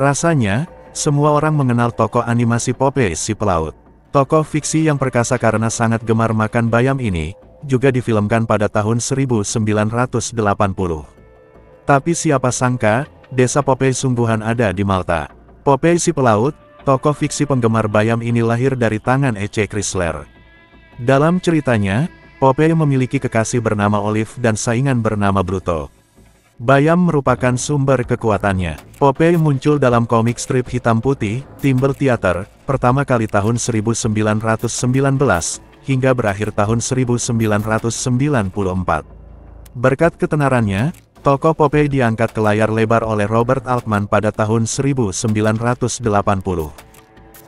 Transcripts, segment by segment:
Rasanya, semua orang mengenal tokoh animasi Popeye si pelaut. Tokoh fiksi yang perkasa karena sangat gemar makan bayam ini, juga difilmkan pada tahun 1980. Tapi siapa sangka, desa Popeye sungguhan ada di Malta. Popeye si pelaut, tokoh fiksi penggemar bayam ini lahir dari tangan E.C. Chrysler. Dalam ceritanya, Popeye memiliki kekasih bernama Olive dan saingan bernama Bruto. Bayam merupakan sumber kekuatannya. Popeye muncul dalam komik strip hitam putih, Timber Theater, pertama kali tahun 1919, hingga berakhir tahun 1994. Berkat ketenarannya, tokoh Popeye diangkat ke layar lebar oleh Robert Altman pada tahun 1980.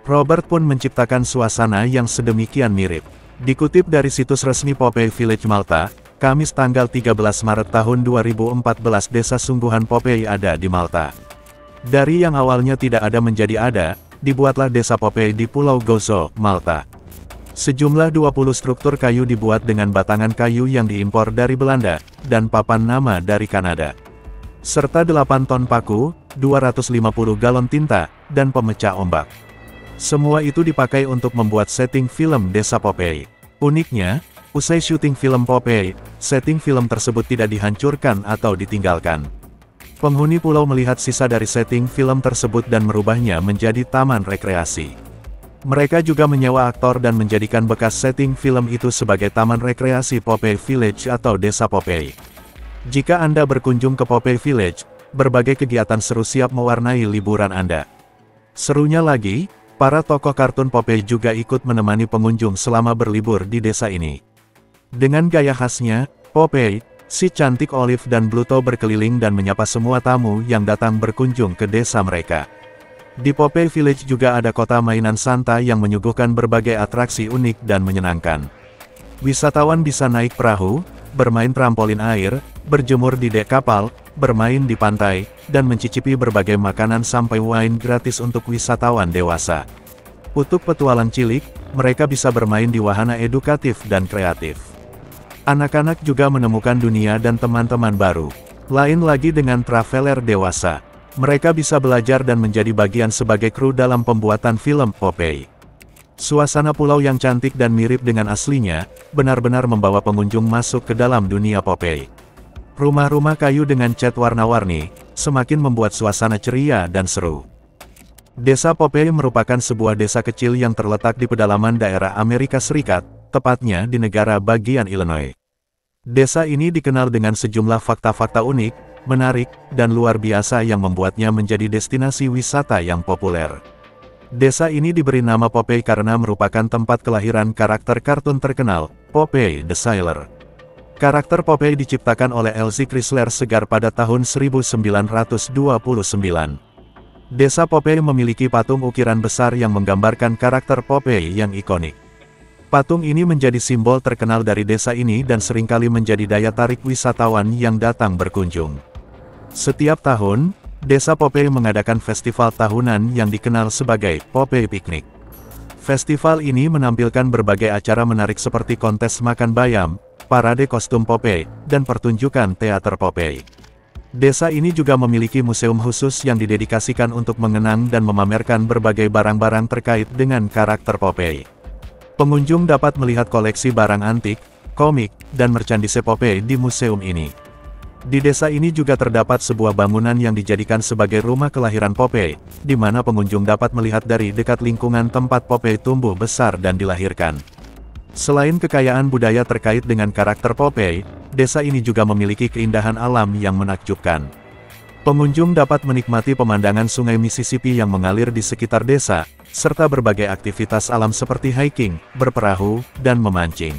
Robert pun menciptakan suasana yang sedemikian mirip. Dikutip dari situs resmi Popeye Village Malta, Kamis tanggal 13 Maret tahun 2014 desa sungguhan Popeye ada di Malta. Dari yang awalnya tidak ada menjadi ada, dibuatlah desa Popeye di Pulau Gozo, Malta. Sejumlah 20 struktur kayu dibuat dengan batangan kayu yang diimpor dari Belanda, dan papan nama dari Kanada. Serta 8 ton paku, 250 galon tinta, dan pemecah ombak. Semua itu dipakai untuk membuat setting film desa Popeye. Uniknya, usai syuting film Popeye, setting film tersebut tidak dihancurkan atau ditinggalkan. Penghuni pulau melihat sisa dari setting film tersebut dan merubahnya menjadi taman rekreasi. Mereka juga menyewa aktor dan menjadikan bekas setting film itu sebagai taman rekreasi Popeye Village atau desa Popeye. Jika Anda berkunjung ke Popeye Village, berbagai kegiatan seru siap mewarnai liburan Anda. Serunya lagi, para tokoh kartun Popeye juga ikut menemani pengunjung selama berlibur di desa ini. Dengan gaya khasnya, Popeye, si cantik Olive dan Bluto berkeliling dan menyapa semua tamu yang datang berkunjung ke desa mereka. Di Popeye Village juga ada kota mainan santai yang menyuguhkan berbagai atraksi unik dan menyenangkan. Wisatawan bisa naik perahu, bermain trampolin air, berjemur di dek kapal, bermain di pantai, dan mencicipi berbagai makanan sampai wine gratis untuk wisatawan dewasa. Untuk petualang cilik, mereka bisa bermain di wahana edukatif dan kreatif. Anak-anak juga menemukan dunia dan teman-teman baru. Lain lagi dengan traveler dewasa. Mereka bisa belajar dan menjadi bagian sebagai kru dalam pembuatan film Popeye. Suasana pulau yang cantik dan mirip dengan aslinya, benar-benar membawa pengunjung masuk ke dalam dunia Popeye. Rumah-rumah kayu dengan cat warna-warni, semakin membuat suasana ceria dan seru. Desa Popeye merupakan sebuah desa kecil yang terletak di pedalaman daerah Amerika Serikat, tepatnya di negara bagian Illinois. Desa ini dikenal dengan sejumlah fakta-fakta unik, menarik, dan luar biasa yang membuatnya menjadi destinasi wisata yang populer. Desa ini diberi nama Popeye karena merupakan tempat kelahiran karakter kartun terkenal, Popeye the Sailor. Karakter Popeye diciptakan oleh E.C. Chrysler Segar pada tahun 1929. Desa Popeye memiliki patung ukiran besar yang menggambarkan karakter Popeye yang ikonik. Patung ini menjadi simbol terkenal dari desa ini dan seringkali menjadi daya tarik wisatawan yang datang berkunjung. Setiap tahun, desa Popeye mengadakan festival tahunan yang dikenal sebagai Popeye Picnic. Festival ini menampilkan berbagai acara menarik seperti kontes makan bayam, parade kostum Popeye, dan pertunjukan teater Popeye. Desa ini juga memiliki museum khusus yang didedikasikan untuk mengenang dan memamerkan berbagai barang-barang terkait dengan karakter Popeye. Pengunjung dapat melihat koleksi barang antik, komik, dan merchandise Popeye di museum ini. Di desa ini juga terdapat sebuah bangunan yang dijadikan sebagai rumah kelahiran Popeye, di mana pengunjung dapat melihat dari dekat lingkungan tempat Popeye tumbuh besar dan dilahirkan. Selain kekayaan budaya terkait dengan karakter Popeye, desa ini juga memiliki keindahan alam yang menakjubkan. Pengunjung dapat menikmati pemandangan sungai Mississippi yang mengalir di sekitar desa, serta berbagai aktivitas alam seperti hiking, berperahu, dan memancing.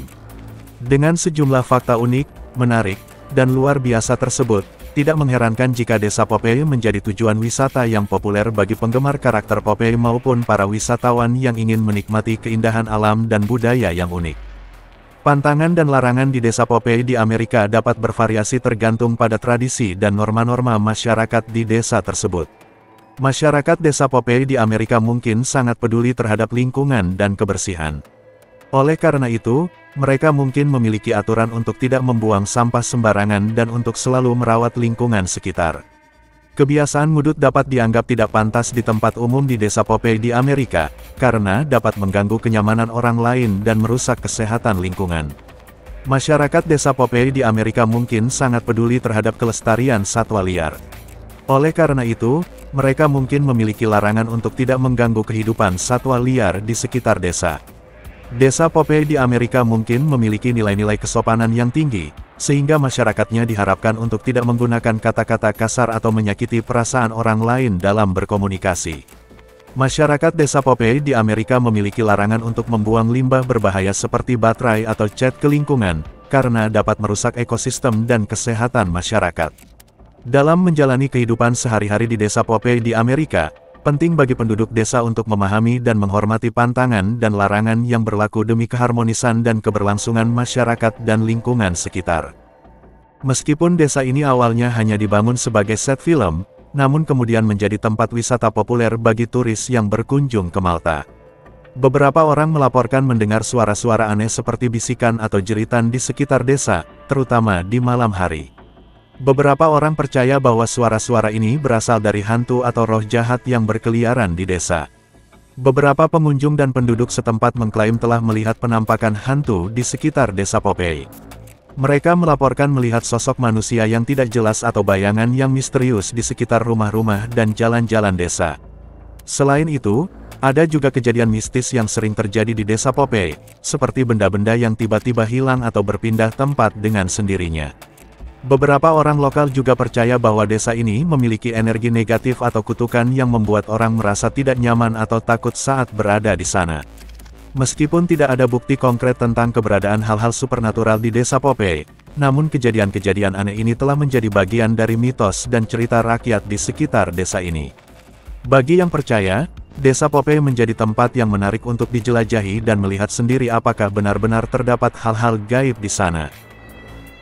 Dengan sejumlah fakta unik, menarik, dan luar biasa tersebut, tidak mengherankan jika desa Popeye menjadi tujuan wisata yang populer bagi penggemar karakter Popeye maupun para wisatawan yang ingin menikmati keindahan alam dan budaya yang unik. Pantangan dan larangan di desa Popeye di Amerika dapat bervariasi tergantung pada tradisi dan norma-norma masyarakat di desa tersebut. Masyarakat desa Popeye di Amerika mungkin sangat peduli terhadap lingkungan dan kebersihan. Oleh karena itu, mereka mungkin memiliki aturan untuk tidak membuang sampah sembarangan dan untuk selalu merawat lingkungan sekitar. Kebiasaan ngudut dapat dianggap tidak pantas di tempat umum di desa Popeye di Amerika, karena dapat mengganggu kenyamanan orang lain dan merusak kesehatan lingkungan. Masyarakat desa Popeye di Amerika mungkin sangat peduli terhadap kelestarian satwa liar. Oleh karena itu, mereka mungkin memiliki larangan untuk tidak mengganggu kehidupan satwa liar di sekitar desa. Desa Popeye di Amerika mungkin memiliki nilai-nilai kesopanan yang tinggi, sehingga masyarakatnya diharapkan untuk tidak menggunakan kata-kata kasar atau menyakiti perasaan orang lain dalam berkomunikasi. Masyarakat desa Popeye di Amerika memiliki larangan untuk membuang limbah berbahaya seperti baterai atau cat ke lingkungan, karena dapat merusak ekosistem dan kesehatan masyarakat. Dalam menjalani kehidupan sehari-hari di desa Popeye di Amerika, penting bagi penduduk desa untuk memahami dan menghormati pantangan dan larangan yang berlaku demi keharmonisan dan keberlangsungan masyarakat dan lingkungan sekitar. Meskipun desa ini awalnya hanya dibangun sebagai set film, namun kemudian menjadi tempat wisata populer bagi turis yang berkunjung ke Malta. Beberapa orang melaporkan mendengar suara-suara aneh seperti bisikan atau jeritan di sekitar desa, terutama di malam hari. Beberapa orang percaya bahwa suara-suara ini berasal dari hantu atau roh jahat yang berkeliaran di desa. Beberapa pengunjung dan penduduk setempat mengklaim telah melihat penampakan hantu di sekitar desa Popeye. Mereka melaporkan melihat sosok manusia yang tidak jelas atau bayangan yang misterius di sekitar rumah-rumah dan jalan-jalan desa. Selain itu, ada juga kejadian mistis yang sering terjadi di desa Popeye, seperti benda-benda yang tiba-tiba hilang atau berpindah tempat dengan sendirinya. Beberapa orang lokal juga percaya bahwa desa ini memiliki energi negatif atau kutukan yang membuat orang merasa tidak nyaman atau takut saat berada di sana. Meskipun tidak ada bukti konkret tentang keberadaan hal-hal supernatural di desa Popeye, namun kejadian-kejadian aneh ini telah menjadi bagian dari mitos dan cerita rakyat di sekitar desa ini. Bagi yang percaya, desa Popeye menjadi tempat yang menarik untuk dijelajahi dan melihat sendiri apakah benar-benar terdapat hal-hal gaib di sana.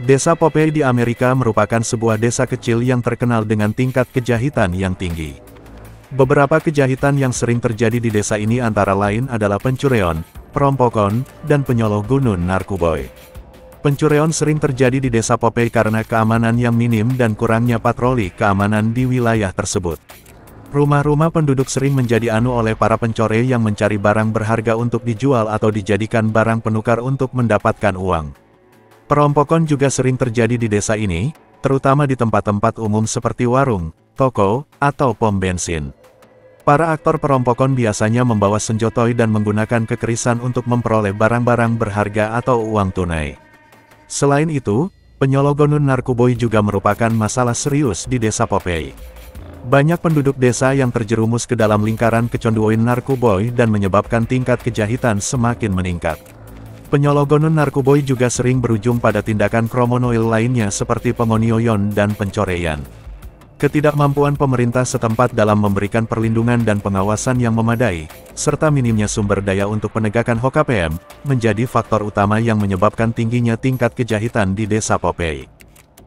Desa Popeye di Amerika merupakan sebuah desa kecil yang terkenal dengan tingkat kejahitan yang tinggi. Beberapa kejahitan yang sering terjadi di desa ini antara lain adalah pencurian, perompokon, dan penyalahgunaan narkoba. Pencurian sering terjadi di desa Popeye karena keamanan yang minim dan kurangnya patroli keamanan di wilayah tersebut. Rumah-rumah penduduk sering menjadi anu oleh para pencore yang mencari barang berharga untuk dijual atau dijadikan barang penukar untuk mendapatkan uang. Perompokon juga sering terjadi di desa ini, terutama di tempat-tempat umum seperti warung, toko, atau pom bensin. Para aktor perompokon biasanya membawa senjata dan menggunakan kekerasan untuk memperoleh barang-barang berharga atau uang tunai. Selain itu, penyalahgunaan narkoba juga merupakan masalah serius di desa Popeye. Banyak penduduk desa yang terjerumus ke dalam lingkaran kecanduan narkoba dan menyebabkan tingkat kejahitan semakin meningkat. Penyalahgunaan narkoba juga sering berujung pada tindakan kriminal lainnya seperti penganiayaan dan pencoreyan. Ketidakmampuan pemerintah setempat dalam memberikan perlindungan dan pengawasan yang memadai, serta minimnya sumber daya untuk penegakan HKPM, menjadi faktor utama yang menyebabkan tingginya tingkat kejahitan di desa Popeye.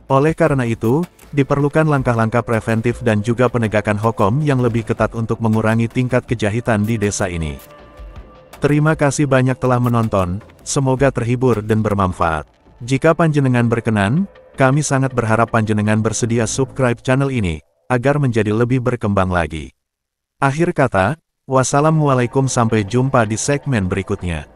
Oleh karena itu, diperlukan langkah-langkah preventif dan juga penegakan hukum yang lebih ketat untuk mengurangi tingkat kejahitan di desa ini. Terima kasih banyak telah menonton, semoga terhibur dan bermanfaat. Jika panjenengan berkenan, kami sangat berharap panjenengan bersedia subscribe channel ini, agar menjadi lebih berkembang lagi. Akhir kata, wassalamualaikum, sampai jumpa di segmen berikutnya.